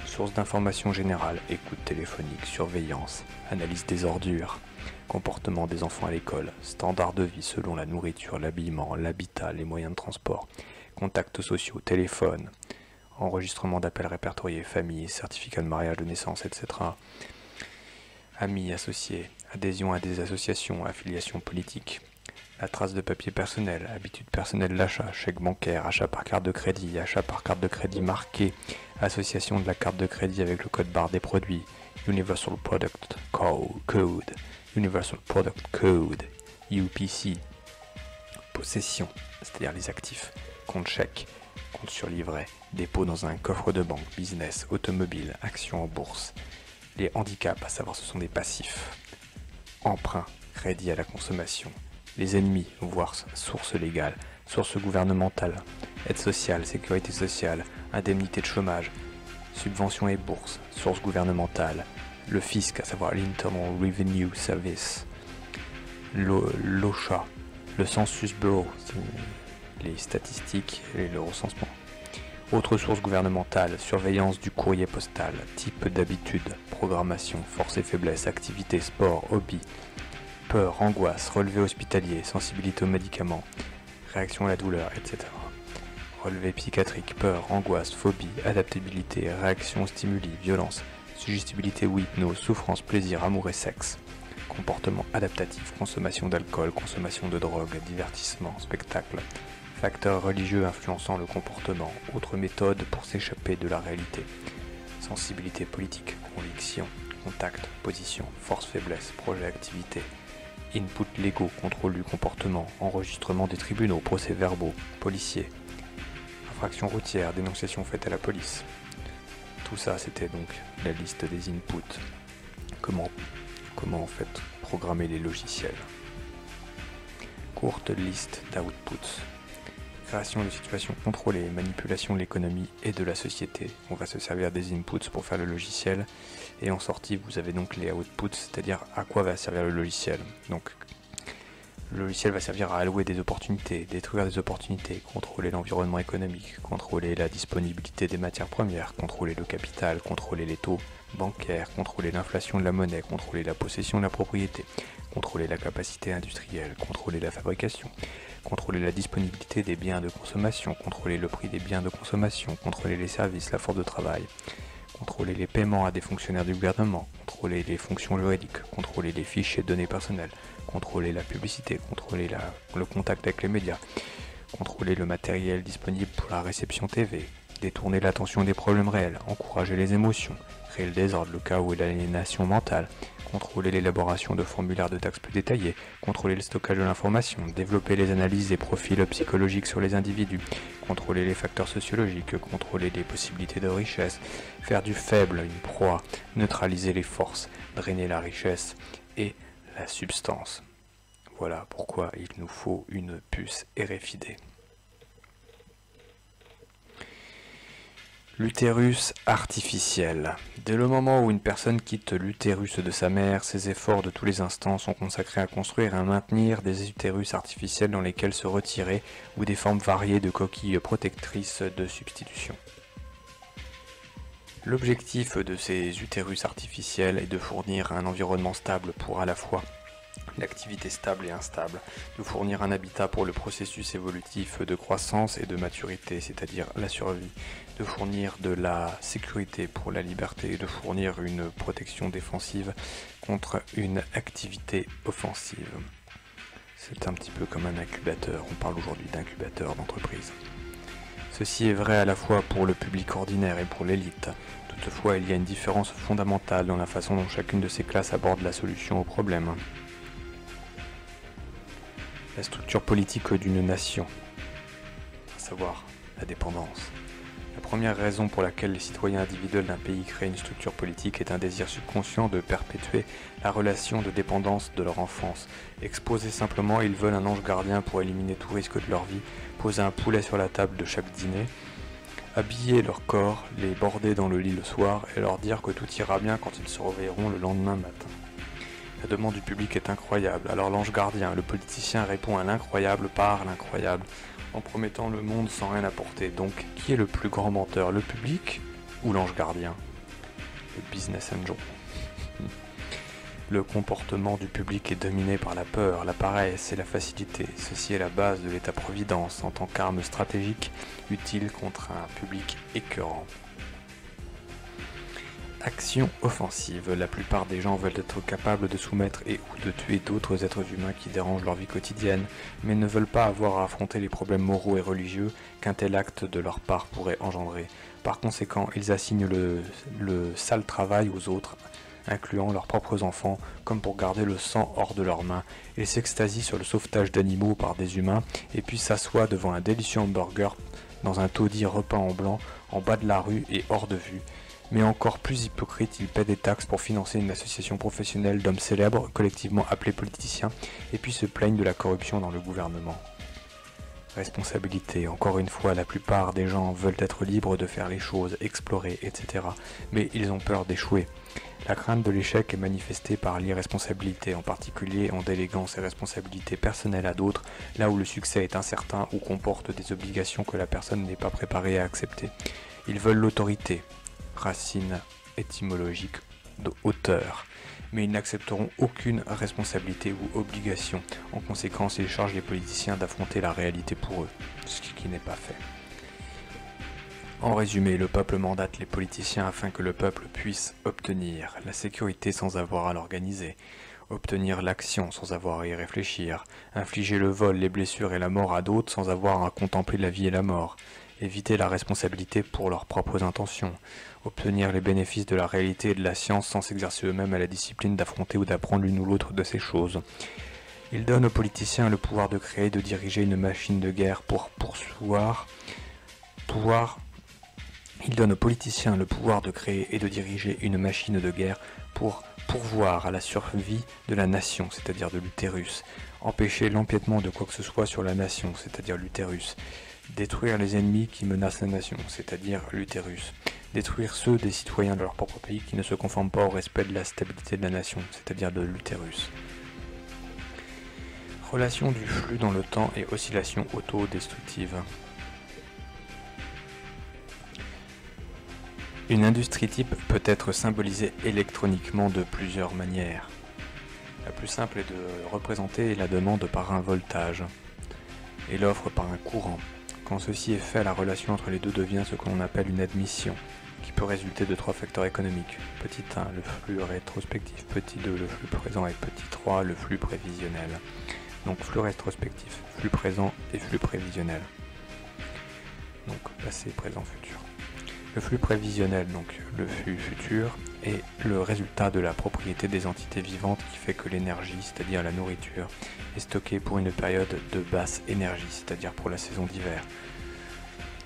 Source d'informations générales, écoute téléphonique, surveillance, analyse des ordures, comportement des enfants à l'école, standard de vie selon la nourriture, l'habillement, l'habitat, les moyens de transport, contacts sociaux, téléphone, enregistrement d'appels répertoriés, famille, certificat de mariage, de naissance, etc. Amis, associés, adhésion à des associations, affiliation politique, la trace de papier personnel, habitude personnelle d'achat, chèque bancaire, achat par carte de crédit marqué, association de la carte de crédit avec le code barre des produits, Universal Product Code, Universal Product Code, UPC, possession, c'est-à-dire les actifs, compte chèque, compte sur livret, dépôt dans un coffre de banque, business, automobile, action en bourse. Les handicaps, à savoir ce sont des passifs, emprunt, crédit à la consommation. Les ennemis, voire sources légales, sources gouvernementales, aide sociale, sécurité sociale, indemnité de chômage, subventions et bourses, sources gouvernementales, le fisc, à savoir l'Internal Revenue Service, l'OSHA, le Census Bureau, les statistiques et le recensement. Autres sources gouvernementales, surveillance du courrier postal, type d'habitude, programmation, force et faiblesse, activité, sport, hobby, peur, angoisse, relevé hospitalier, sensibilité aux médicaments, réaction à la douleur, etc. Relevé psychiatrique, peur, angoisse, phobie, adaptabilité, réaction aux stimuli, violence, suggestibilité ou hypnose, souffrance, plaisir, amour et sexe. Comportement adaptatif, consommation d'alcool, consommation de drogue, divertissement, spectacle. Facteurs religieux influençant le comportement, autres méthodes pour s'échapper de la réalité. Sensibilité politique, conviction, contact, position, force-faiblesse, projet-activité. Input légaux, contrôle du comportement, enregistrement des tribunaux, procès-verbaux, policiers. Infraction routière, dénonciation faite à la police. Tout ça, c'était donc la liste des inputs. Comment en fait programmer les logiciels. Courte liste d'outputs. Création de situations contrôlées, manipulation de l'économie et de la société. On va se servir des inputs pour faire le logiciel. Et en sortie, vous avez donc les outputs, c'est-à-dire à quoi va servir le logiciel. Donc, le logiciel va servir à allouer des opportunités, détruire des opportunités, contrôler l'environnement économique, contrôler la disponibilité des matières premières, contrôler le capital, contrôler les taux bancaires, contrôler l'inflation de la monnaie, contrôler la possession de la propriété, contrôler la capacité industrielle, contrôler la fabrication, contrôler la disponibilité des biens de consommation, contrôler le prix des biens de consommation, contrôler les services, la force de travail, contrôler les paiements à des fonctionnaires du gouvernement, contrôler les fonctions juridiques, contrôler les fiches et données personnelles, contrôler la publicité, contrôler le contact avec les médias, contrôler le matériel disponible pour la réception TV, détourner l'attention des problèmes réels, encourager les émotions, créer le désordre, le chaos et l'aliénation mentale, contrôler l'élaboration de formulaires de taxes plus détaillés, contrôler le stockage de l'information, développer les analyses des profils psychologiques sur les individus, contrôler les facteurs sociologiques, contrôler les possibilités de richesse, faire du faible une proie, neutraliser les forces, drainer la richesse et la substance. Voilà pourquoi il nous faut une puce RFID. L'utérus artificiel. Dès le moment où une personne quitte l'utérus de sa mère, ses efforts de tous les instants sont consacrés à construire et à maintenir des utérus artificiels dans lesquels se retirer ou des formes variées de coquilles protectrices de substitution. L'objectif de ces utérus artificiels est de fournir un environnement stable pour à la fois l'activité stable et instable, de fournir un habitat pour le processus évolutif de croissance et de maturité, c'est-à-dire la survie, de fournir de la sécurité pour la liberté et de fournir une protection défensive contre une activité offensive. C'est un petit peu comme un incubateur, on parle aujourd'hui d'incubateur d'entreprise. Ceci est vrai à la fois pour le public ordinaire et pour l'élite. Toutefois, il y a une différence fondamentale dans la façon dont chacune de ces classes aborde la solution au problème. La structure politique d'une nation, à savoir la dépendance. La première raison pour laquelle les citoyens individuels d'un pays créent une structure politique est un désir subconscient de perpétuer la relation de dépendance de leur enfance. Exposés simplement, ils veulent un ange gardien pour éliminer tout risque de leur vie, poser un poulet sur la table de chaque dîner, habiller leur corps, les border dans le lit le soir et leur dire que tout ira bien quand ils se réveilleront le lendemain matin. La demande du public est incroyable, alors l'ange gardien, le politicien répond à l'incroyable par l'incroyable, en promettant le monde sans rien apporter. Donc, qui est le plus grand menteur, le public ou l'ange gardien? Le business angel. Le comportement du public est dominé par la peur, la paresse et la facilité. Ceci est la base de l'État-providence en tant qu'arme stratégique utile contre un public écœurant. Action offensive. La plupart des gens veulent être capables de soumettre et ou de tuer d'autres êtres humains qui dérangent leur vie quotidienne, mais ne veulent pas avoir à affronter les problèmes moraux et religieux qu'un tel acte de leur part pourrait engendrer. Par conséquent, ils assignent le sale travail aux autres, incluant leurs propres enfants, comme pour garder le sang hors de leurs mains. Ils s'extasient sur le sauvetage d'animaux par des humains, et puis s'assoient devant un délicieux hamburger dans un taudis repeint en blanc, en bas de la rue et hors de vue. Mais encore plus hypocrite, ils paient des taxes pour financer une association professionnelle d'hommes célèbres, collectivement appelés politiciens, et puis se plaignent de la corruption dans le gouvernement. Responsabilité. Encore une fois, la plupart des gens veulent être libres de faire les choses, explorer, etc. Mais ils ont peur d'échouer. La crainte de l'échec est manifestée par l'irresponsabilité, en particulier en déléguant ses responsabilités personnelles à d'autres, là où le succès est incertain ou comporte des obligations que la personne n'est pas préparée à accepter. Ils veulent l'autorité, racine étymologique de hauteur, mais ils n'accepteront aucune responsabilité ou obligation. En conséquence, ils chargent les politiciens d'affronter la réalité pour eux, ce qui n'est pas fait. En résumé, le peuple mandate les politiciens afin que le peuple puisse obtenir la sécurité sans avoir à l'organiser, obtenir l'action sans avoir à y réfléchir, infliger le vol, les blessures et la mort à d'autres sans avoir à contempler la vie et la mort, éviter la responsabilité pour leurs propres intentions, obtenir les bénéfices de la réalité et de la science sans s'exercer eux-mêmes à la discipline d'affronter ou d'apprendre l'une ou l'autre de ces choses. Ils donnent aux politiciens le pouvoir de créer et de diriger une machine de guerre pour pourvoir à la survie de la nation, c'est-à-dire de l'utérus, empêcher l'empiètement de quoi que ce soit sur la nation, c'est-à-dire l'utérus, détruire les ennemis qui menacent la nation, c'est-à-dire l'utérus, détruire ceux des citoyens de leur propre pays qui ne se conforment pas au respect de la stabilité de la nation, c'est-à-dire de l'utérus. Relation du flux dans le temps et oscillation autodestructive. Une industrie type peut être symbolisée électroniquement de plusieurs manières. La plus simple est de représenter la demande par un voltage et l'offre par un courant. Quand ceci est fait, la relation entre les deux devient ce que l'on appelle une admission, qui peut résulter de trois facteurs économiques. Petit 1, le flux rétrospectif, petit 2, le flux présent et petit 3, le flux prévisionnel. Donc flux rétrospectif, flux présent et flux prévisionnel. Donc passé, présent, futur. Le flux prévisionnel, donc le flux futur, est le résultat de la propriété des entités vivantes qui fait que l'énergie, c'est-à-dire la nourriture, est stockée pour une période de basse énergie, c'est-à-dire pour la saison d'hiver.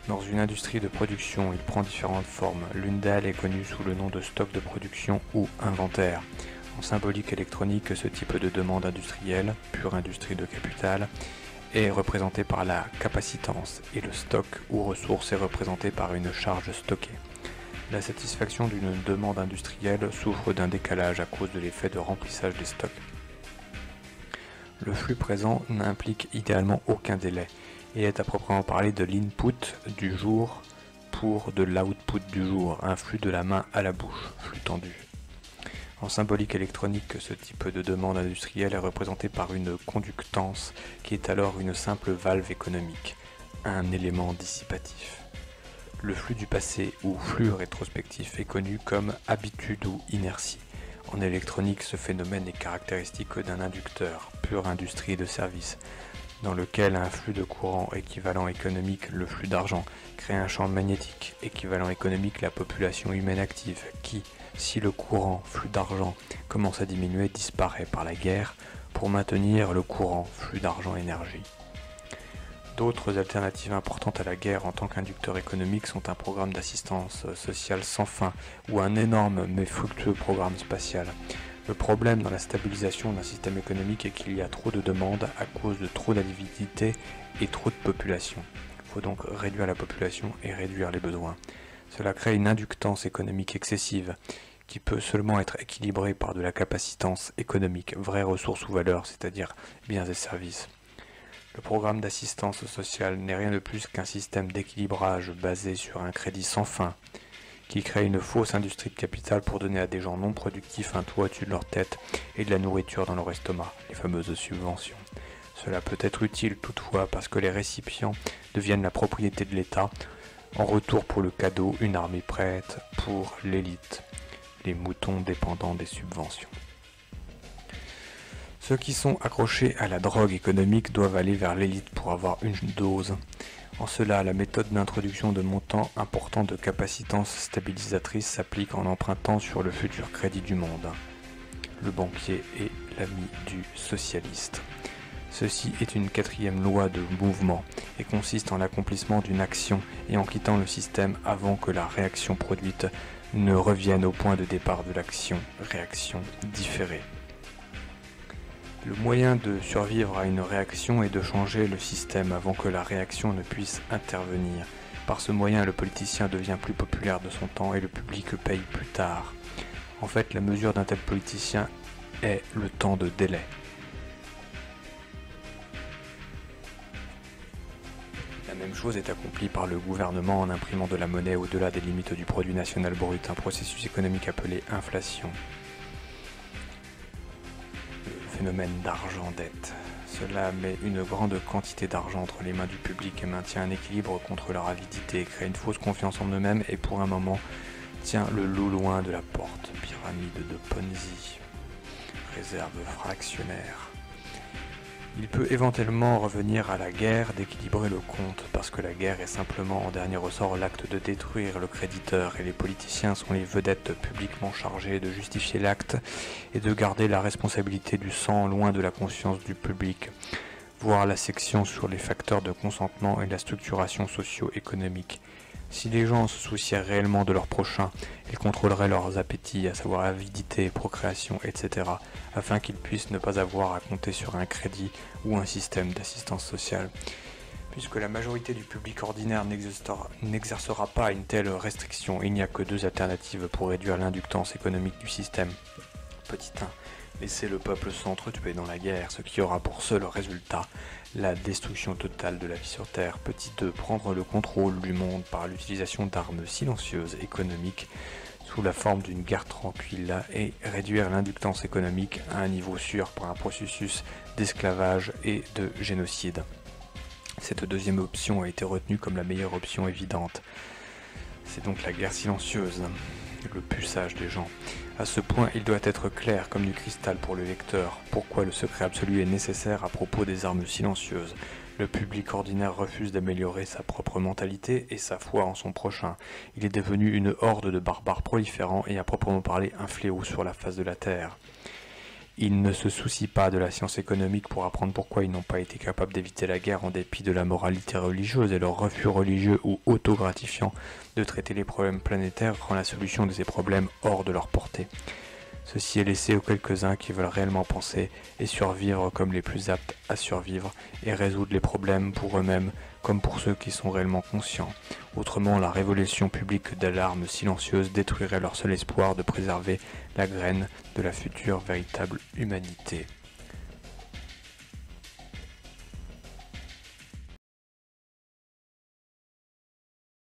Dans une industrie de production, il prend différentes formes. L'une d'elles est connue sous le nom de stock de production ou inventaire. En symbolique électronique, ce type de demande industrielle, pure industrie de capital, est représenté par la capacitance et le stock ou ressource est représenté par une charge stockée. La satisfaction d'une demande industrielle souffre d'un décalage à cause de l'effet de remplissage des stocks. Le flux présent n'implique idéalement aucun délai et est à proprement parler de l'input du jour pour de l'output du jour, un flux de la main à la bouche, flux tendu. En symbolique électronique, ce type de demande industrielle est représenté par une conductance qui est alors une simple valve économique, un élément dissipatif. Le flux du passé ou flux rétrospectif est connu comme habitude ou inertie. En électronique, ce phénomène est caractéristique d'un inducteur, pure industrie de service, dans lequel un flux de courant équivalent économique, le flux d'argent, crée un champ magnétique équivalent économique, la population humaine active, qui, si le courant, flux d'argent, commence à diminuer, disparaît par la guerre pour maintenir le courant, flux d'argent énergie. D'autres alternatives importantes à la guerre en tant qu'inducteur économique sont un programme d'assistance sociale sans fin ou un énorme mais fructueux programme spatial. Le problème dans la stabilisation d'un système économique est qu'il y a trop de demandes à cause de trop d'avidité et trop de population. Il faut donc réduire la population et réduire les besoins. Cela crée une inductance économique excessive qui peut seulement être équilibrée par de la capacitance économique, vraie ressource ou valeur, c'est-à-dire biens et services. Le programme d'assistance sociale n'est rien de plus qu'un système d'équilibrage basé sur un crédit sans fin, qui crée une fausse industrie de capital pour donner à des gens non productifs un toit au-dessus de leur tête et de la nourriture dans leur estomac, les fameuses subventions. Cela peut être utile toutefois parce que les récipients deviennent la propriété de l'État, en retour pour le cadeau, une armée prête pour l'élite, les moutons dépendants des subventions. Ceux qui sont accrochés à la drogue économique doivent aller vers l'élite pour avoir une dose. En cela, la méthode d'introduction de montants importants de capacitance stabilisatrice s'applique en empruntant sur le futur crédit du monde. Le banquier est l'ami du socialiste. Ceci est une quatrième loi de mouvement et consiste en l'accomplissement d'une action et en quittant le système avant que la réaction produite ne revienne au point de départ de l'action, réaction différée. Le moyen de survivre à une réaction est de changer le système avant que la réaction ne puisse intervenir. Par ce moyen, le politicien devient plus populaire de son temps et le public paye plus tard. En fait, la mesure d'un tel politicien est le temps de délai. La même chose est accomplie par le gouvernement en imprimant de la monnaie au-delà des limites du produit national brut, un processus économique appelé inflation. Phénomène d'argent-dette. Cela met une grande quantité d'argent entre les mains du public et maintient un équilibre contre leur avidité, crée une fausse confiance en eux-mêmes et pour un moment tient le loup loin de la porte. Pyramide de Ponzi. Réserve fractionnaire. Il peut éventuellement revenir à la guerre d'équilibrer le compte, parce que la guerre est simplement en dernier ressort l'acte de détruire le créditeur et les politiciens sont les vedettes publiquement chargées de justifier l'acte et de garder la responsabilité du sang loin de la conscience du public. Voir la section sur les facteurs de consentement et la structuration socio-économique. Si les gens se souciaient réellement de leur prochain, ils contrôleraient leurs appétits, à savoir avidité, procréation, etc., afin qu'ils puissent ne pas avoir à compter sur un crédit ou un système d'assistance sociale. Puisque la majorité du public ordinaire n'exercera pas une telle restriction, il n'y a que deux alternatives pour réduire l'inductance économique du système. Petit 1. Laisser le peuple s'entretuer dans la guerre, ce qui aura pour seul résultat la destruction totale de la vie sur Terre. Petit 2. Prendre le contrôle du monde par l'utilisation d'armes silencieuses économiques sous la forme d'une guerre tranquille et réduire l'inductance économique à un niveau sûr par un processus d'esclavage et de génocide. Cette deuxième option a été retenue comme la meilleure option évidente. C'est donc la guerre silencieuse, le puçage des gens. À ce point, il doit être clair comme du cristal pour le lecteur pourquoi le secret absolu est nécessaire à propos des armes silencieuses. Le public ordinaire refuse d'améliorer sa propre mentalité et sa foi en son prochain. Il est devenu une horde de barbares proliférants et à proprement parler un fléau sur la face de la terre. Ils ne se soucient pas de la science économique pour apprendre pourquoi ils n'ont pas été capables d'éviter la guerre en dépit de la moralité religieuse et leur refus religieux ou autogratifiant de traiter les problèmes planétaires rend la solution de ces problèmes hors de leur portée. Ceci est laissé aux quelques-uns qui veulent réellement penser et survivre comme les plus aptes à survivre et résoudre les problèmes pour eux-mêmes comme pour ceux qui sont réellement conscients. Autrement, la révolution publique d'alarme silencieuse détruirait leur seul espoir de préserver la graine de la future véritable humanité.